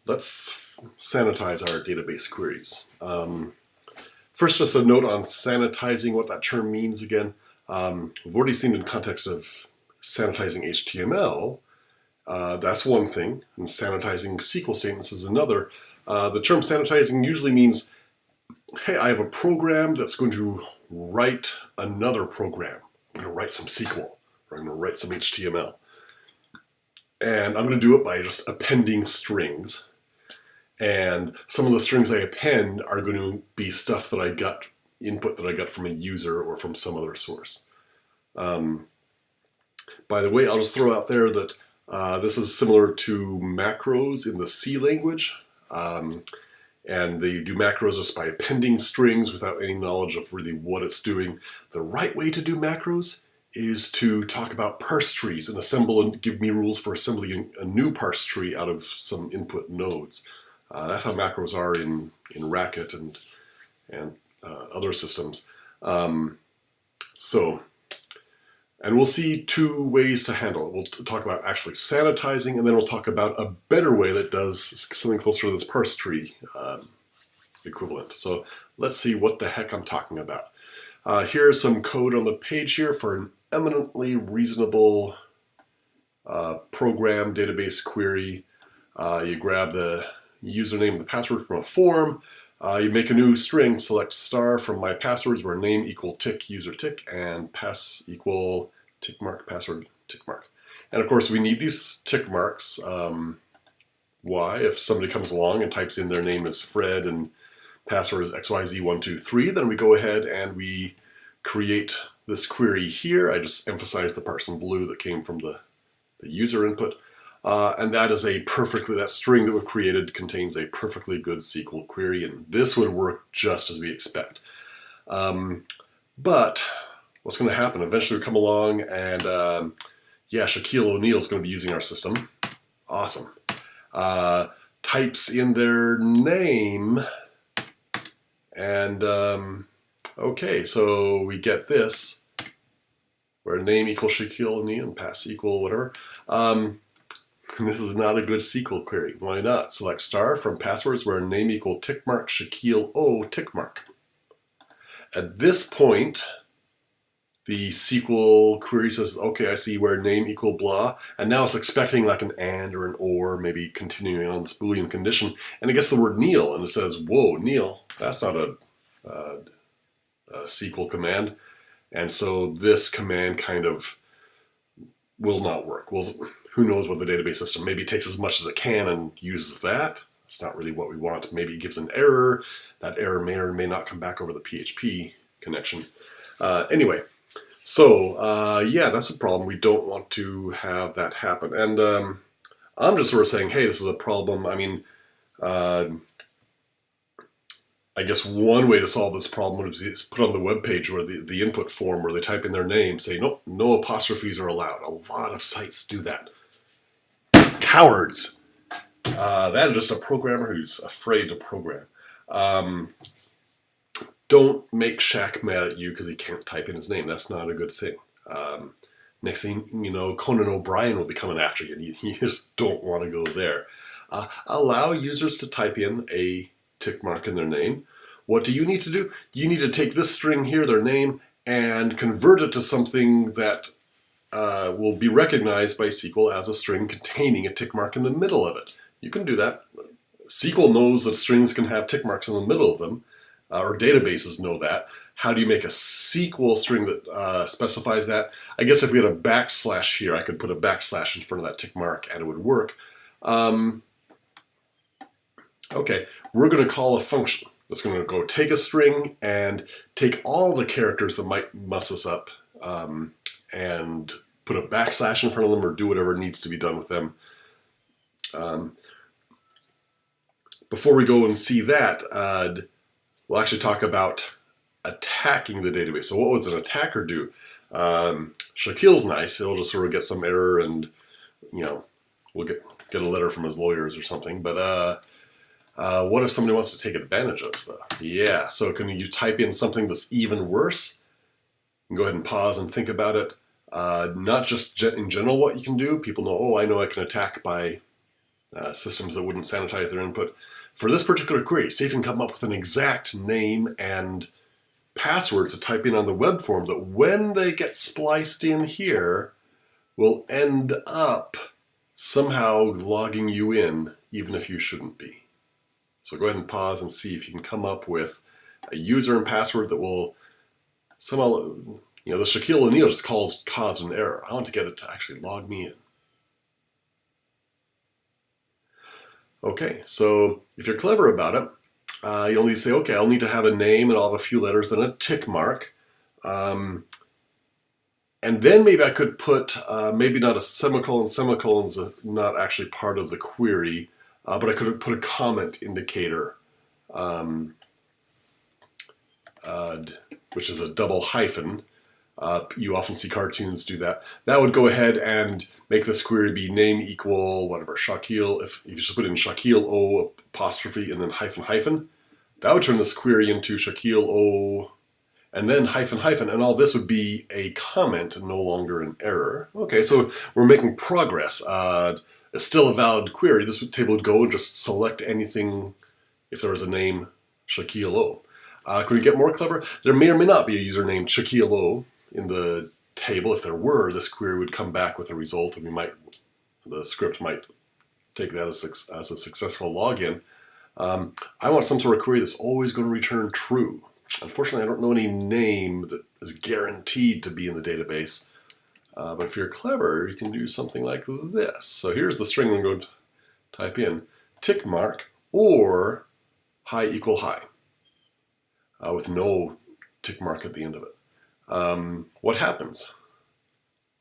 let's sanitize our database queries. First, just a note on sanitizing, what that term means again. We've already seen in context of sanitizing HTML, that's one thing, and sanitizing SQL statements is another. The term sanitizing usually means, hey, I have a program that's going to write another program. I'm going to write some SQL, or I'm going to write some HTML. And I'm going to do it by just appending strings. And some of the strings I append are going to be stuff that I got, input that I got from a user or from some other source. By the way, I'll just throw out there that this is similar to macros in the C language. And they do macros just by appending strings without any knowledge of really what it's doing. The right way to do macros is to talk about parse trees and assemble and give me rules for assembling a new parse tree out of some input nodes. That's how macros are in Racket and other systems. And we'll see two ways to handle it. We'll talk about actually sanitizing, and then we'll talk about a better way that does something closer to this parse tree equivalent. So let's see what the heck I'm talking about. Here's some code on the page here for an eminently reasonable program database query. You grab the username and the password from a form. You make a new string, select star from my passwords where name equal tick, user tick, and pass equal tick mark, password tick mark. And of course we need these tick marks. Why? If somebody comes along and types in their name as Fred and password is XYZ123, then we go ahead and we create this query here. I just emphasize the parse in blue that came from the user input. And that is that string that we've created contains a perfectly good SQL query, and this would work just as we expect. But what's going to happen? Eventually we come along and, yeah, Shaquille O'Neal is going to be using our system. Awesome. Types in their name, and okay, so we get this, where name equals Shaquille O'Neal and pass equal whatever. This is not a good SQL query. Why not? Select star from passwords where name equal tick mark, Shaquille O tick mark. At this point, the SQL query says, okay, I see where name equal blah, and now it's expecting like an and or an or, maybe continuing on this Boolean condition, and it gets the word Neil, and it says, whoa, Neil, that's not a SQL command, and so this command kind of will not work. Who knows what the database system, maybe it takes as much as it can and uses that. It's not really what we want. Maybe it gives an error. That error may or may not come back over the PHP connection. Anyway, so yeah, that's a problem. We don't want to have that happen. And I'm just sort of saying, hey, this is a problem. I mean, I guess one way to solve this problem is put on the web page or the input form where they type in their name, say, nope, no apostrophes are allowed. A lot of sites do that. Cowards. That is just a programmer who's afraid to program. Don't make Shaq mad at you because he can't type in his name. That's not a good thing. Next thing you know, Conan O'Brien will be coming after you, and you just don't want to go there. Allow users to type in a tick mark in their name. What do you need to do? You need to take this string here, their name, and convert it to something that will be recognized by SQL as a string containing a tick mark in the middle of it. You can do that. SQL knows that strings can have tick marks in the middle of them, or databases know that. How do you make a SQL string that specifies that? I guess if we had a backslash here, I could put a backslash in front of that tick mark and it would work. Okay, we're going to call a function that's going to go take a string and take all the characters that might muss us up and put a backslash in front of them or do whatever needs to be done with them. Before we go and see that, we'll actually talk about attacking the database. So what would an attacker do? Shaquille's nice. He'll just sort of get some error and, you know, we'll get a letter from his lawyers or something. But what if somebody wants to take advantage of us, though? Yeah, so can you type in something that's even worse? And go ahead and pause and think about it. Not just in general what you can do. People know, oh, I know I can attack by systems that wouldn't sanitize their input. For this particular query, see if you can come up with an exact name and password to type in on the web form that when they get spliced in here will end up somehow logging you in, even if you shouldn't be. So go ahead and pause and see if you can come up with a user and password that will somehow, the Shaquille O'Neal just caused an error. I want to get it to actually log me in. Okay, so if you're clever about it, you'll need to say, okay, I'll need to have a name and I'll have a few letters, then a tick mark. And then maybe I could put, maybe not a semicolon. Semicolon's not actually part of the query, but I could put a comment indicator, which is a double hyphen. You often see cartoons do that. That would go ahead and make this query be name equal, whatever, Shaquille. If you just put in Shaquille O apostrophe and then hyphen hyphen, that would turn this query into Shaquille O and then hyphen hyphen, and all this would be a comment and no longer an error. Okay, so we're making progress. It's still a valid query. This table would go and just select anything if there was a name Shaquille O. Could we get more clever? There may or may not be a user named Shaquille O in the table. If there were, this query would come back with a result, and the script might take that as a successful login. I want some sort of query that's always going to return true. Unfortunately, I don't know any name that is guaranteed to be in the database. But if you're clever, you can do something like this. So here's the string I'm going to type in: tick mark or high equal high, with no tick mark at the end of it. What happens?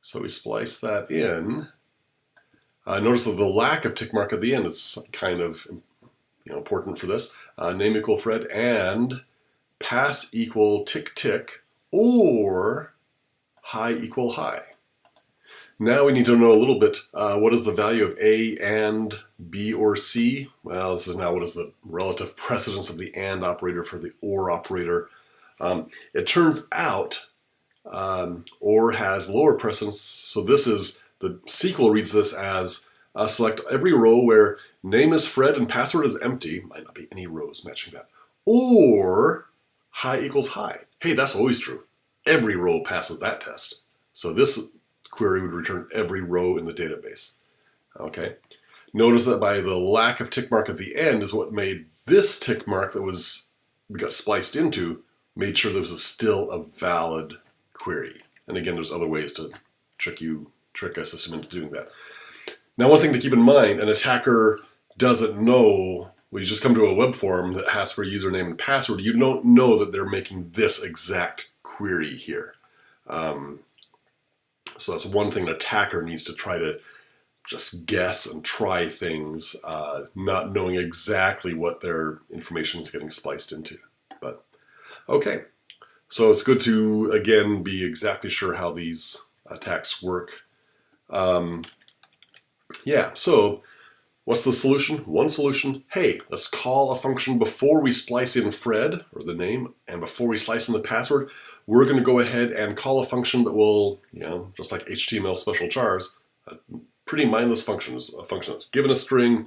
So we splice that in. Notice that the lack of tick mark at the end is kind of important for this. Name equal Fred and pass equal tick tick or high equal high. Now we need to know a little bit, what is the value of A and B or C? Well, this is now what is the relative precedence of the AND operator for the OR operator. It turns out OR has lower precedence, so this is, the SQL reads this as select every row where name is Fred and password is empty, might not be any rows matching that, or high equals high. Hey, that's always true. Every row passes that test. So this query would return every row in the database. Okay. Notice that by the lack of tick mark at the end is what made this tick mark that we got spliced into, made sure there was still a valid query. And again, there's other ways to trick a system into doing that. Now, one thing to keep in mind, an attacker doesn't know, when you just come to a web form that asks for a username and password, you don't know that they're making this exact query here. So that's one thing an attacker needs to try to just guess and try things, not knowing exactly what their information is getting spliced into. But okay, so it's good to, again, be exactly sure how these attacks work. Yeah, so what's the solution? One solution: hey, let's call a function before we splice in Fred, or the name, and before we slice in the password. We're going to go ahead and call a function that will, just like HTML special chars, a pretty mindless function. Is a function that's given a string,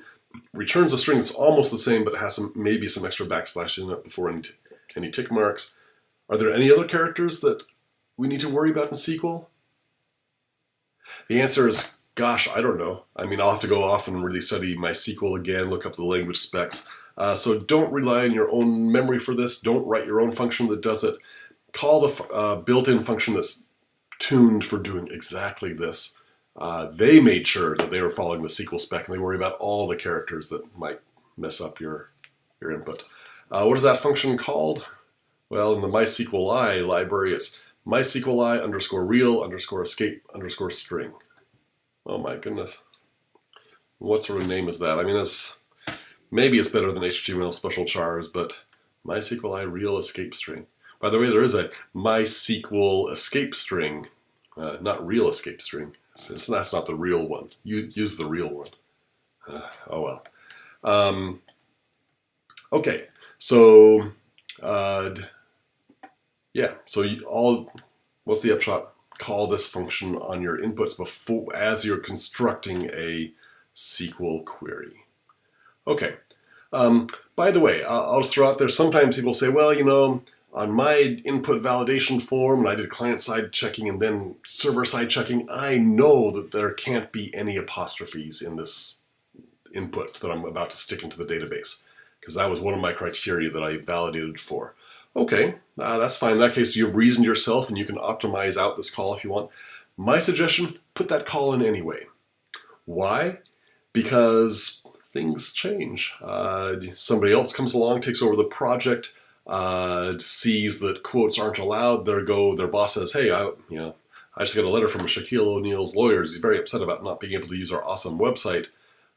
returns a string that's almost the same, but has maybe some extra backslash in it before any tick marks. Are there any other characters that we need to worry about in SQL? The answer is, gosh, I don't know. I mean, I'll have to go off and really study MySQL again, look up the language specs. So don't rely on your own memory for this. Don't write your own function that does it. Call the built-in function that's tuned for doing exactly this. They made sure that they were following the SQL spec, and they worry about all the characters that might mess up your input. What is that function called? Well, in the mysqli library, it's mysqli underscore real underscore escape underscore string. Oh my goodness. What sort of name is that? I mean, maybe it's better than HTML special chars, but mysqli real escape string. By the way, there is a MySQL escape string, not real escape string. So that's not the real one. You use the real one. Oh well. Okay, so yeah. So what's the upshot? Call this function on your inputs as you're constructing a SQL query. Okay. By the way, I'll just throw out there, sometimes people say, well, you know, on my input validation form, and I did client-side checking and then server-side checking, I know that there can't be any apostrophes in this input that I'm about to stick into the database, because that was one of my criteria that I validated for. Okay, that's fine. In that case, you've reasoned yourself and you can optimize out this call if you want. My suggestion, put that call in anyway. Why? Because things change. Somebody else comes along, takes over the project, sees that quotes aren't allowed. Their boss says, hey, I just got a letter from Shaquille O'Neal's lawyers. He's very upset about not being able to use our awesome website.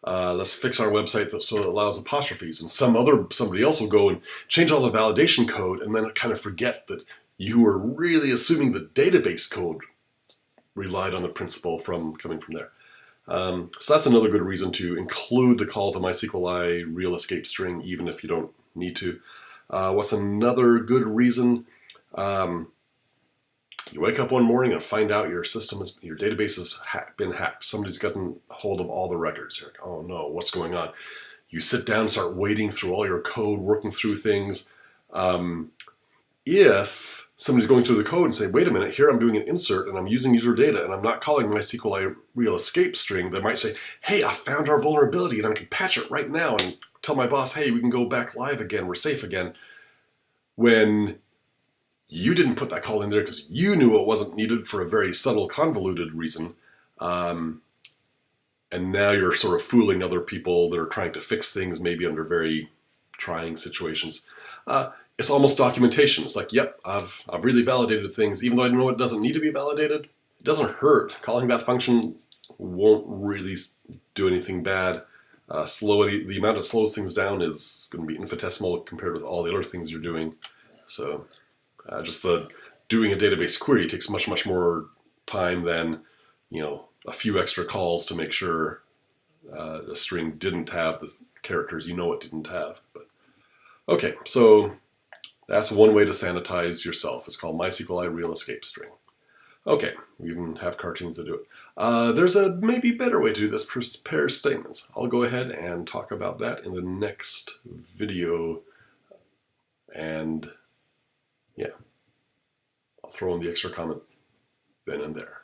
Let's fix our website so it allows apostrophes. And somebody else will go and change all the validation code and then kind of forget that you were really assuming the database code relied on the principle coming from there. So that's another good reason to include the call to mysqli real escape string, even if you don't need to. What's another good reason? You wake up one morning and find out your database has been hacked. Somebody's gotten hold of all the records. You're like, oh no, what's going on? You sit down, start wading through all your code, working through things. If somebody's going through the code and say, wait a minute, here I'm doing an insert and I'm using user data and I'm not calling mysqli real escape string, they might say, hey, I found our vulnerability and I can patch it right now and tell my boss, hey, we can go back live again, we're safe again. When you didn't put that call in there because you knew it wasn't needed for a very subtle, convoluted reason. And now you're sort of fooling other people that are trying to fix things maybe under very trying situations. It's almost documentation. It's like, yep, I've really validated things. Even though I know it doesn't need to be validated, it doesn't hurt. Calling that function won't really do anything bad. The amount it slows things down is going to be infinitesimal compared with all the other things you're doing. So just doing a database query takes much, much more time than, a few extra calls to make sure a string didn't have the characters you know it didn't have. But okay, so that's one way to sanitize yourself. It's called mysqli real escape string. Okay, we even have cartoons that do it. There's a maybe better way to do this, pair statements. I'll go ahead and talk about that in the next video. And yeah, I'll throw in the extra comment then and there.